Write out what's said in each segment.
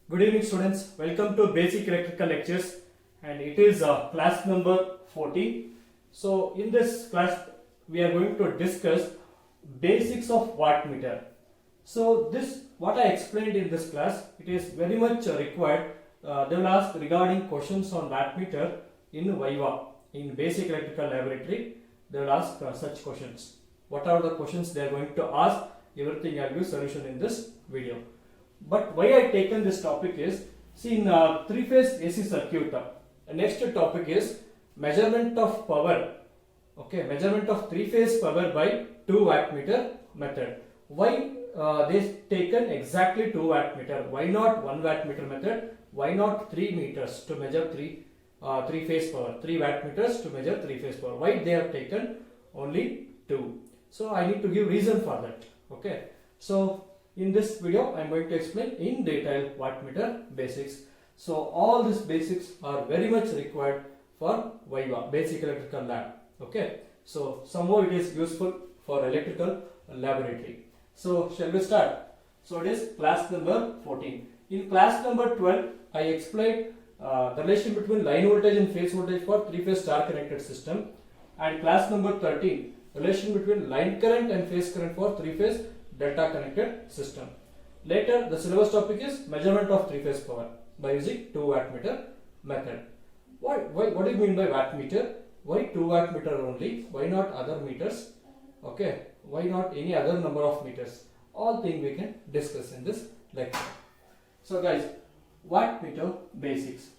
Good evening students, welcome to basic electrical lectures and it is class number 14. So in this class we are going to discuss basics of wattmeter. So this what I explained in this class, it is very much required. They will ask regarding questions on wattmeter in VIVA, in basic electrical laboratory. They will ask such questions. What are the questions they are going to ask? Everything I will give solution in this video. But why I taken this topic is, see in three-phase AC circuit, next topic is measurement of power. Okay, measurement of three-phase power by 2 wattmeter method. Why they taken exactly 2 wattmeter? Why not 1 wattmeter method? Why not 3 meters to measure three-phase power? 3 wattmeters to measure three-phase power. Why they have taken only 2? So I need to give reason for that. Okay, so in this video I am going to explain in detail wattmeter basics. So all these basics are very much required for VIVA, basic electrical lab. Okay, so somehow it is useful for electrical laboratory. So shall we start? So it is class number 14. In class number 12 I explained the relation between line voltage and phase voltage for three-phase star connected system, and class number 13 relation between line current and phase current for three-phase delta connected system. Later the syllabus topic is measurement of three-phase power by using 2 wattmeter method. What do you mean by wattmeter? Why 2 wattmeter only? Why not other meters? Okay, why not any other number of meters? All things we can discuss in this lecture. So guys, wattmeter basics.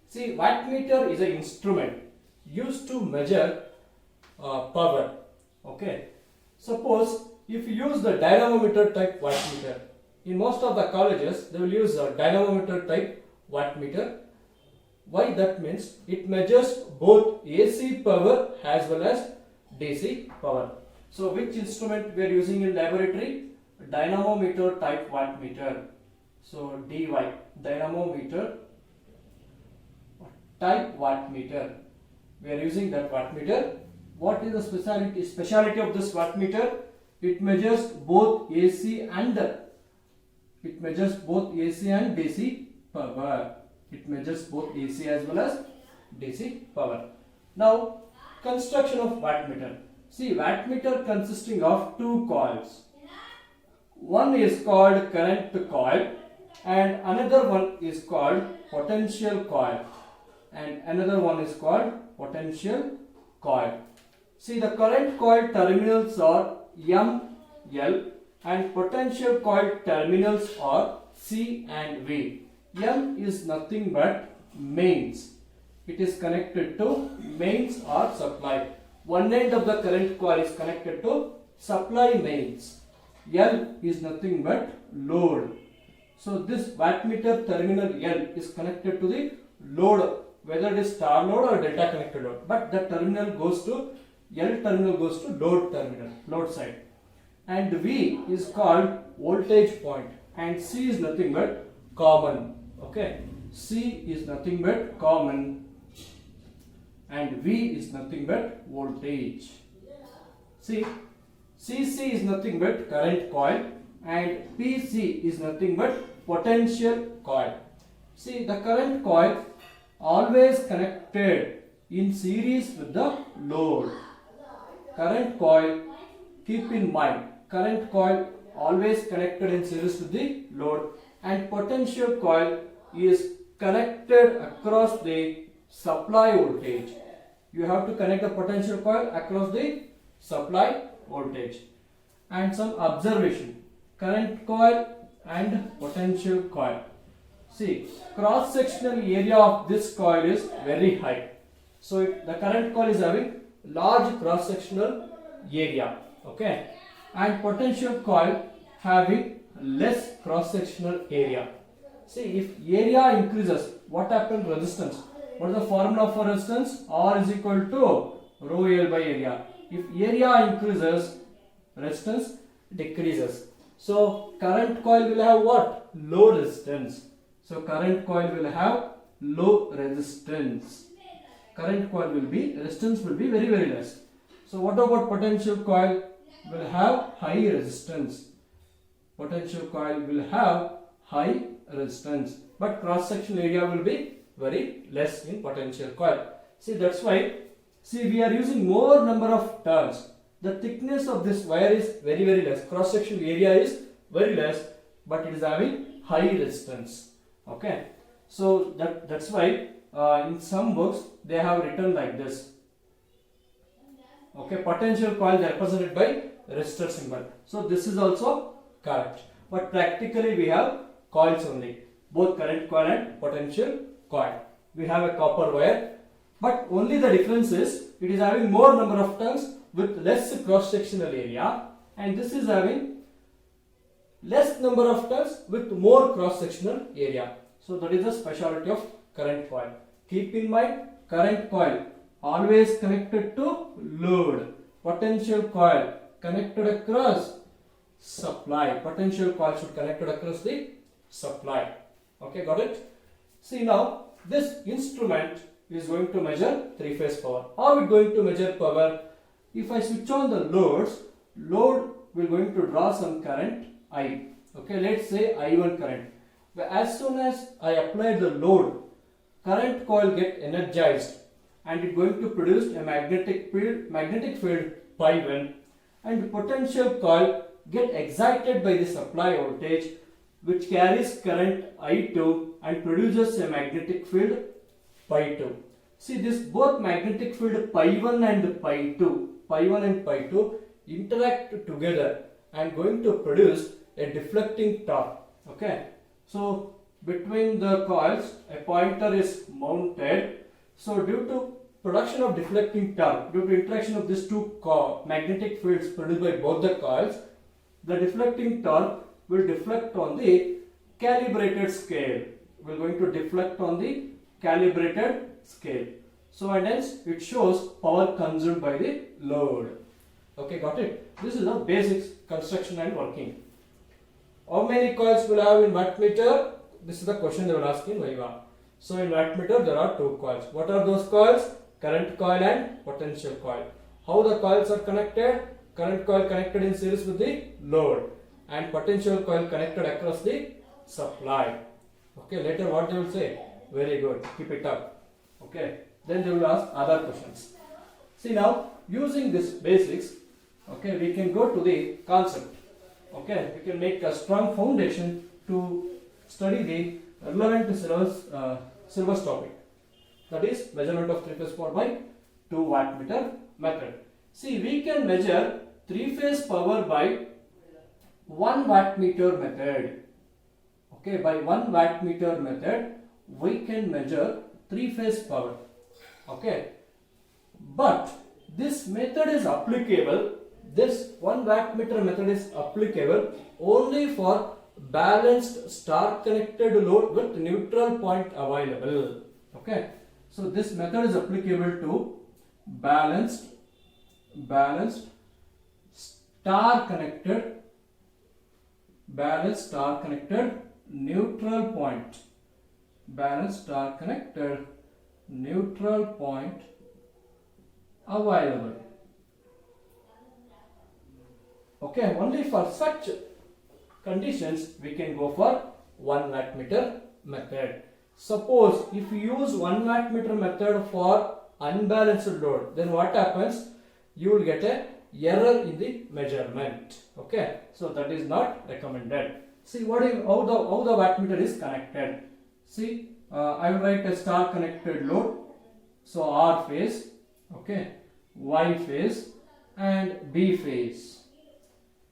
See, wattmeter is an instrument used to measure power. Okay, suppose if you use the dynamometer type wattmeter, in most of the colleges they will use a dynamometer type wattmeter. Why that means? It measures both AC power as well as DC power. So which instrument we are using in laboratory? Dynamometer type wattmeter. So DY, dynamometer type wattmeter. We are using that wattmeter. What is the speciality of this wattmeter? It measures both AC and DC power. It measures both AC as well as DC power. Now, construction of wattmeter. See, wattmeter consisting of 2 coils. One is called current coil and another one is called potential coil, and another one is called potential coil. See, the current coil terminals are M, L, and potential coil terminals are C and V. M is nothing but mains. It is connected to mains or supply. One end of the current coil is connected to supply mains. L is nothing but load. So this wattmeter terminal L is connected to the load, whether it is star load or delta connected load. But the terminal goes to L terminal goes to load terminal, load side. And V is called voltage point, and C is nothing but common. Okay, C is nothing but common and V is nothing but voltage. See, CC is nothing but current coil and PC is nothing but potential coil. See, the current coil always connected in series with the load. Current coil, keep in mind, current coil always connected in series with the load, and potential coil is connected across the supply voltage. You have to connect the potential coil across the supply voltage. And some observation, current coil and potential coil. See, cross sectional area of this coil is very high. So the current coil is having large cross sectional area. Okay, and potential coil having less cross sectional area. See, if area increases, what happens? Resistance. What is the formula for resistance? R is equal to rho L by area. If area increases, resistance decreases. So current coil will have what? Low resistance. So current coil will have low resistance. Current coil will be, resistance will be very less. So what about potential coil? Will have high resistance. Potential coil will have high resistance, but cross sectional area will be very less in potential coil. See, that's why, see, we are using more number of turns. The thickness of this wire is very less. Cross sectional area is very less, but it is having high resistance. Okay, so that's why in some books they have written like this. Okay, potential coil represented by resistor symbol. So this is also correct, but practically we have coils only, both current coil and potential coil. We have a copper wire, but only the difference is it is having more number of turns with less cross sectional area, and this is having less number of turns with more cross sectional area. So that is the specialty of current coil. Keep in mind, current coil always connected to load. Potential coil connected across supply. Potential coil should connected across the supply. Okay, got it? See, now this instrument is going to measure three-phase power. How it going to measure power? If I switch on the load will going to draw some current I. Okay, let's say I1 current. But as soon as I apply the load, current coil get energized and it going to produce a magnetic field pi1, and potential coil get excited by the supply voltage which carries current I2 and produces a magnetic field pi2. See, this both magnetic field pi1 and pi2 interact together and going to produce a deflecting torque. Okay, so between the coils a pointer is mounted. So due to production of deflecting torque, due to interaction of these two magnetic fields produced by both the coils, the deflecting torque will deflect on the calibrated scale. We are going to deflect on the calibrated scale. So and hence it shows power consumed by the load. Okay, got it? This is the basics, construction and working. How many coils will have in wattmeter? This is the question they will ask in Viva. So in wattmeter there are two coils. What are those coils? Current coil and potential coil. How the coils are connected? Current coil connected in series with the load and potential coil connected across the supply. Okay, later what they will say? Very good, keep it up. Okay, then they will ask other questions. See, now using this basics, okay, we can go to the concept. Okay, we can make a strong foundation to study the relevant syllabus topic, that is measurement of three-phase power by 2 wattmeter method. See, we can measure three-phase power by 1 wattmeter method. Okay, by 1 wattmeter method we can measure three-phase power. Okay, but this method is applicable, this 1 wattmeter method is applicable only for balanced star connected load with neutral point available. Okay, so this method is applicable to balanced star connected neutral point, balanced star connected neutral point available. Okay, only for such conditions we can go for 1 wattmeter method. Suppose if you use 1 wattmeter method for unbalanced load, then what happens? You will get a error in the measurement. Okay, so that is not recommended. See how the wattmeter is connected. See, I will write a star connected load. So R phase, okay, Y phase and B phase.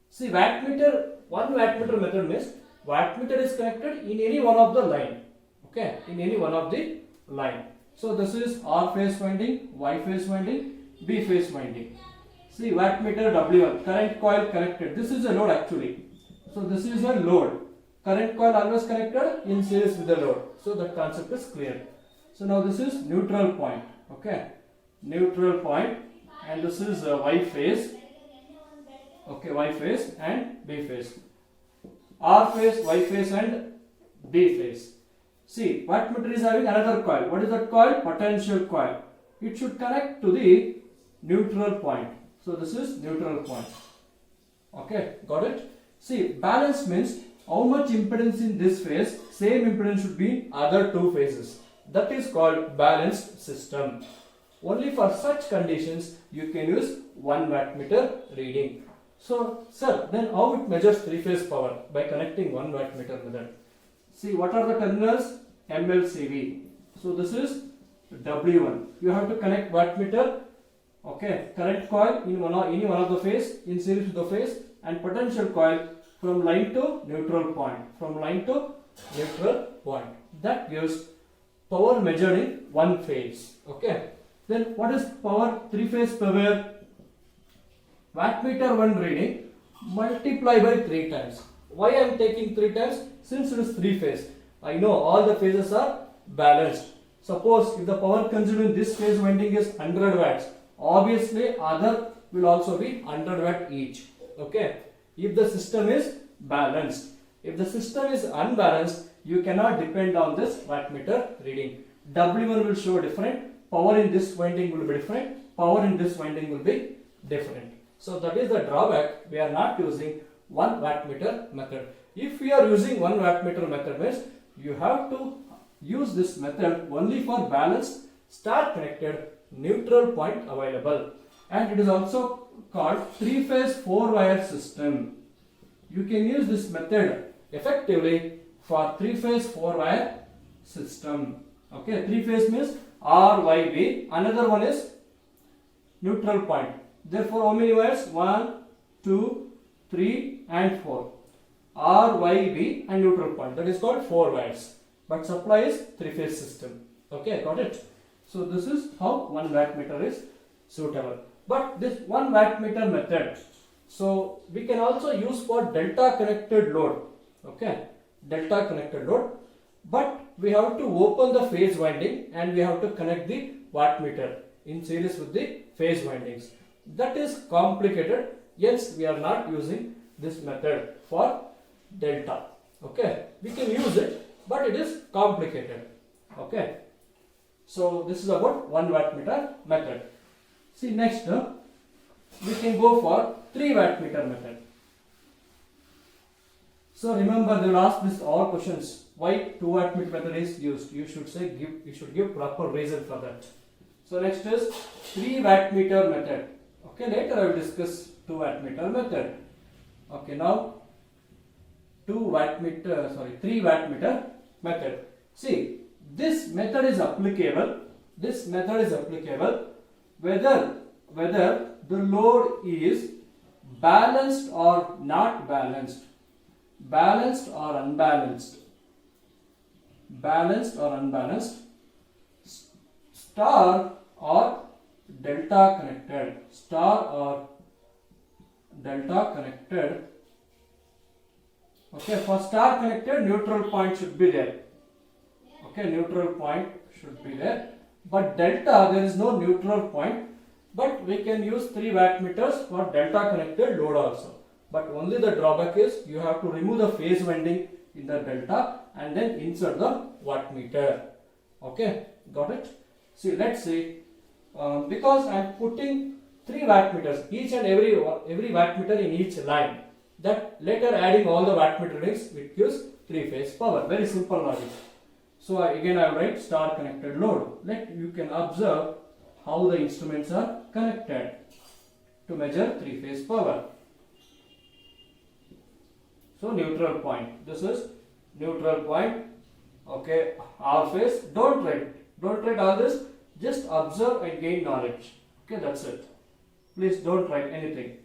See, wattmeter, 1 wattmeter method means wattmeter is connected in any one of the line. Okay, in any one of the line. So this is R phase winding, Y phase winding, B phase winding. See, wattmeter W1, current coil connected. This is a load actually. So this is a load. Current coil always connected in series with the load. So that concept is clear. So now this is neutral point. Okay, neutral point, and this is Y phase. Okay, Y phase and B phase. R phase, Y phase and B phase. See, wattmeter is having another coil. What is that coil? Potential coil. It should connect to the neutral point. So this is neutral point. Okay, got it? See, balance means how much impedance in this phase, same impedance should be in other two phases. That is called balanced system. Only for such conditions you can use 1 wattmeter reading. So, sir, then how it measures three-phase power? By connecting 1 wattmeter method. See, what are the terminals? MLCV. So, this is W1. You have to connect wattmeter, okay, current coil in any one of the phase, in series with the phase, and potential coil from line to neutral point. From line to neutral point. That gives power measured in one phase. Okay. Then what is power three-phase power? Wattmeter 1 reading multiply by 3 times. Why I am taking 3 times? Since it is 3 phase. I know all the phases are balanced. Suppose if the power consumed in this phase winding is 100 watts, obviously other will also be 100 watt each. Okay. If the system is balanced. If the system is unbalanced, you cannot depend on this wattmeter reading. W1 will show different. Power in this winding will be different. Power in this winding will be different. So that is the drawback. We are not using 1 wattmeter method. If we are using 1 wattmeter method means you have to use this method only for balanced star connected neutral point available. And it is also called 3-phase 4-wire system. You can use this method effectively for 3-phase 4-wire system. Okay, 3-phase means R, Y, B. Another one is neutral point. Therefore, how many wires? 1, 2, 3 and 4. R, Y, B and neutral point. That is called 4 wires. But supply is 3-phase system. Okay, got it? So, this is how 1 wattmeter is suitable. But this 1 wattmeter method, so we can also use for delta connected load. Okay, delta connected load. But we have to open the phase winding and we have to connect the wattmeter in series with the phase windings. That is complicated. Hence, we are not using this method for delta. Okay, we can use it, but it is complicated. Okay, so this is about 1 wattmeter method. See, next we can go for 3 wattmeter method. So remember, they will ask this all questions. Why 2 wattmeter method is used? You should say you should give proper reason for that. So next is 3 wattmeter method. Okay, later I will discuss 2 wattmeter method. Okay, now 3 wattmeter method. See, this method is applicable. This method is applicable whether the load is balanced or not balanced, balanced or unbalanced, balanced or unbalanced, star or delta connected, star or delta connected. Okay, for star connected, neutral point should be there. Okay, neutral point should be there. But delta, there is no neutral point. But we can use 3 wattmeters for delta connected load also. But only the drawback is you have to remove the phase winding in the delta and then insert the wattmeter. Okay, got it? See, let's see. Because I am putting 3 wattmeters, each and every wattmeter in each line. That later adding all the wattmeter readings, it gives 3-phase power. Very simple logic. So again I will write star connected load. You can observe how the instruments are connected to measure 3-phase power. So neutral point. This is neutral point. Okay, R phase. Don't write all this. Just observe and gain knowledge. Okay, that's it. Please don't write anything.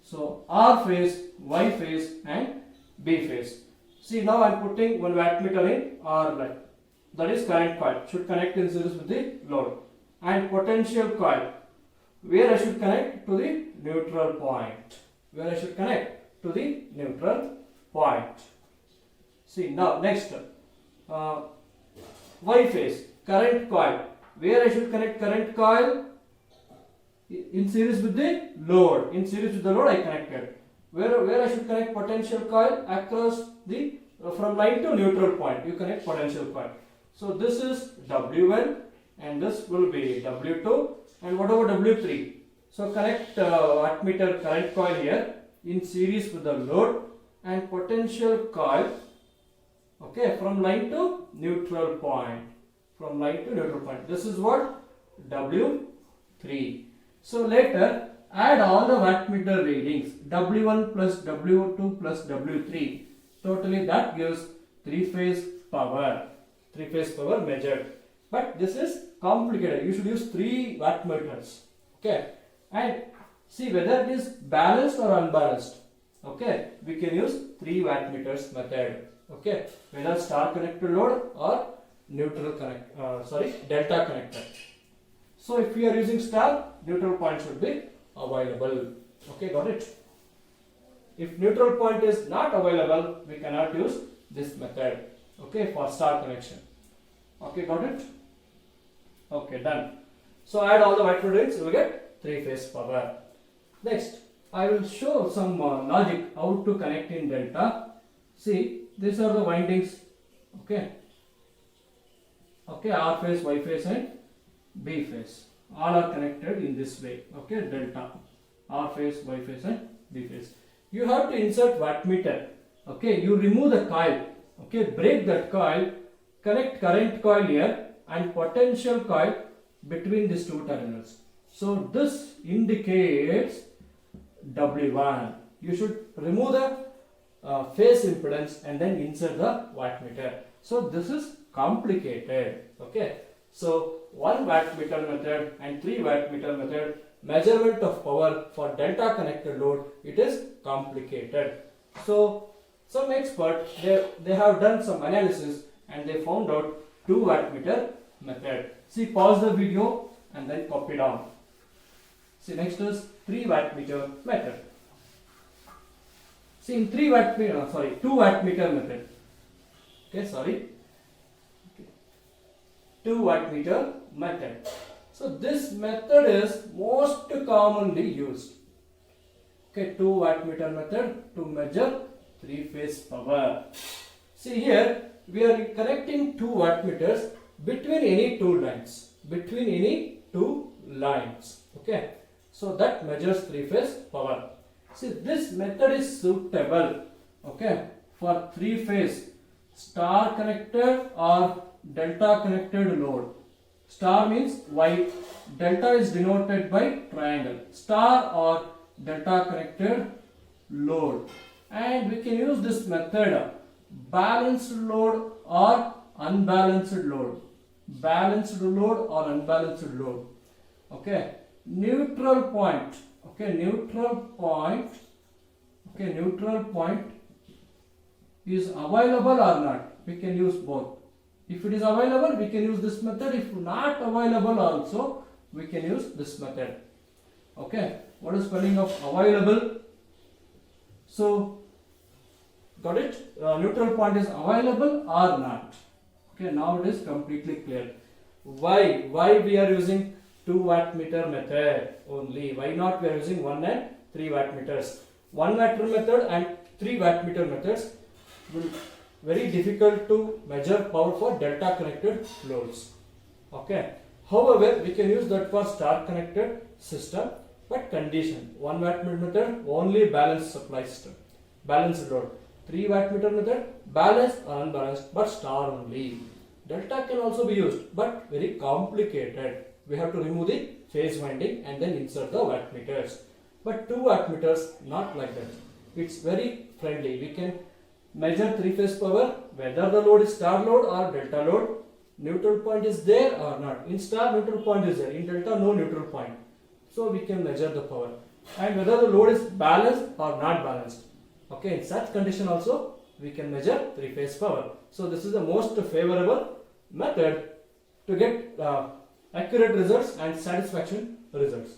So R phase, Y phase and B phase. See, now I am putting 1 wattmeter in R line. That is current coil. Should connect in series with the load. And potential coil. Where I should connect? To the neutral point. Where I should connect? To the neutral point. See, now next. Y phase. Current coil. Where I should connect current coil? In series with the load. In series with the load I connected. Where I should connect potential coil? Across the from line to neutral point. You connect potential coil. So this is W1 and this will be W2 and what about W3? So connect wattmeter current coil here in series with the load and potential coil, okay, from line to neutral point. From line to neutral point. This is what? W3. So later add all the wattmeter readings, W1 plus W2 plus W3. Totally that gives three-phase power. Three-phase power measured. But this is complicated. You should use 3 wattmeters. Okay. And see whether it is balanced or unbalanced. Okay. We can use 3 wattmeters method. Okay. Whether star connected load or neutral delta connector. So if we are using star, neutral point should be available. Okay, got it? If neutral point is not available, we cannot use this method. Okay, for star connection. Okay, got it? Okay, done. So add all the wattmeter readings, you will get 3-phase power. Next, I will show some logic how to connect in delta. See, these are the windings. Okay. Okay, R phase, Y phase and B phase. All are connected in this way. Okay, delta. R phase, Y phase and B phase. You have to insert wattmeter. Okay, you remove the coil. Okay, break that coil, connect current coil here and potential coil between these two terminals. So this indicates W1. You should remove the phase impedance and then insert the wattmeter. So this is complicated. Okay, so 1 wattmeter method and 3 wattmeter method, measurement of power for delta connected load, it is complicated. So some experts, they have done some analysis and they found out 2 wattmeter method. See, pause the video and then copy down. See, next is 3 wattmeter method. See, in 2 wattmeter method. Okay, 2 wattmeter method. So this method is most commonly used. Okay, 2 wattmeter method to measure 3-phase power. See here, we are connecting 2 wattmeters between any 2 lines. Okay, so that measures 3-phase power. See, this method is suitable, okay, for 3-phase star connected or delta connected load. Star means white, delta is denoted by triangle. Star or delta connected load. And we can use this method, balanced load or unbalanced load. Balanced load or unbalanced load. Okay, neutral point. Okay, neutral point is available or not. We can use both. If it is available, we can use this method. If not available also, we can use this method. Okay, what is spelling of available? So, got it? Neutral point is available or not. Okay, now it is completely clear. Why we are using 2 wattmeter method only? Why not we are using 1 and 3 wattmeters? 1 wattmeter method and 3 wattmeter methods will very difficult to measure power for delta connected loads. Okay. However, we can use that for star connected system, but condition 1 wattmeter method only balanced supply system, balanced load. 3 wattmeter method balanced or unbalanced, but star only. Delta can also be used, but very complicated. We have to remove the phase winding and then insert the wattmeters. But 2 wattmeters not like that. It's very friendly. We can measure 3-phase power, whether the load is star load or delta load. Neutral point is there or not. In star, neutral point is there. In delta, no neutral point. So we can measure the power. And whether the load is balanced or not balanced. Okay, in such condition also, we can measure 3-phase power. So this is the most favorable method to get accurate results and satisfaction results.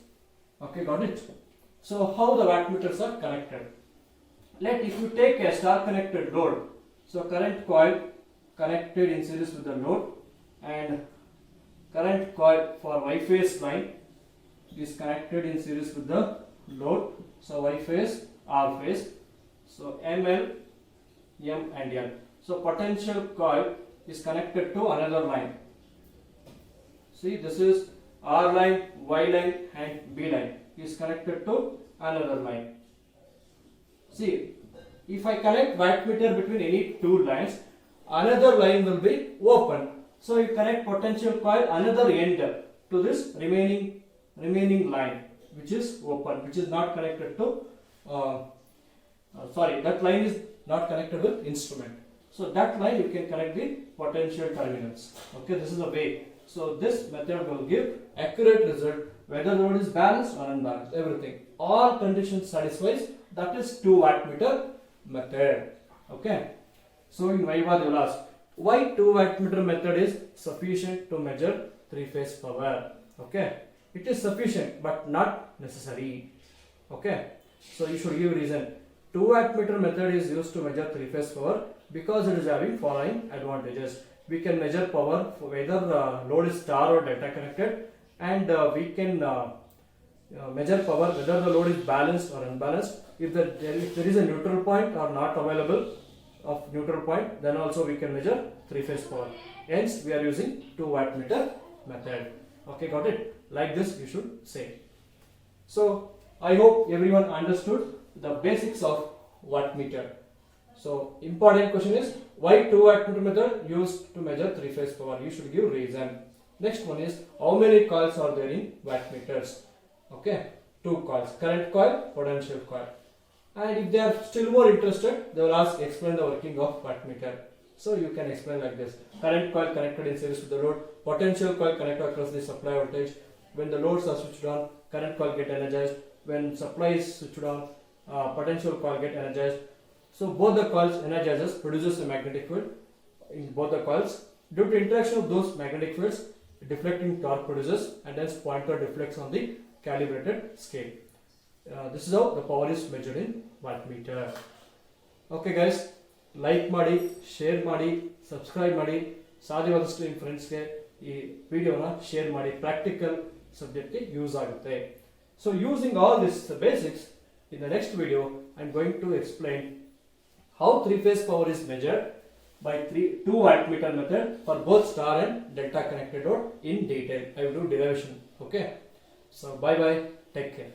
Okay, got it? So how the wattmeters are connected? If you take a star connected load, so current coil connected in series with the load and current coil for Y phase line is connected in series with the load. So Y phase, R phase. So ML, M and L. So potential coil is connected to another line. See, this is R line, Y line and B line is connected to another line. See, if I connect wattmeter between any two lines, another line will be open. So you connect potential coil another end to this remaining line which is open, which is not connected to that line is not connected with instrument. So that line you can connect the potential terminals. Okay, this is the way. So this method will give accurate result whether the load is balanced or unbalanced, everything. All conditions satisfies, that is 2 wattmeter method. Okay. So in Viva they will ask, why 2 wattmeter method is sufficient to measure 3-phase power? Okay. It is sufficient but not necessary. Okay. So you should give reason. 2 wattmeter method is used to measure 3-phase power because it is having following advantages. We can measure power for whether load is star or delta connected, and we can measure power whether the load is balanced or unbalanced. If there is a neutral point or not available of neutral point, then also we can measure 3-phase power. Hence we are using 2 wattmeter method. Okay, got it? Like this you should say. So I hope everyone understood the basics of wattmeter. So important question is, why 2 wattmeter method used to measure 3-phase power? You should give reason. Next one is, how many coils are there in wattmeters? Okay, 2 coils, current coil, potential coil. And if they are still more interested, they will ask, explain the working of wattmeter. So you can explain like this: current coil connected in series with the load, potential coil connected across the supply voltage. When the loads are switched on, current coil get energized. When supply is switched on, potential coil get energized. So both the coils energizes, produces a magnetic field in both the coils. Due to interaction of those magnetic fields, deflecting torque produces, and hence pointer deflects on the calibrated scale. This is how the power is measured in wattmeter. Okay guys, like ಮಾಡಿ, share ಮಾಡಿ, subscribe ಮಾಡಿ, ಸಾಧ್ಯವಾದಷ್ಟು ನಿಮ್ಮ ಫ್ರೆಂಡ್ಸ್ಗೆ ಈ ವಿಡಿಯೋನ share ಮಾಡಿ. Practical ಸಬ್ಜೆಕ್ಟ್ಗೆ use ಆಗುತ್ತೆ. So using all this basics, in the next video I am going to explain how 3-phase power is measured by 2 wattmeter method for both star and delta connected load in detail. I will do derivation. Okay. So bye bye. Take care.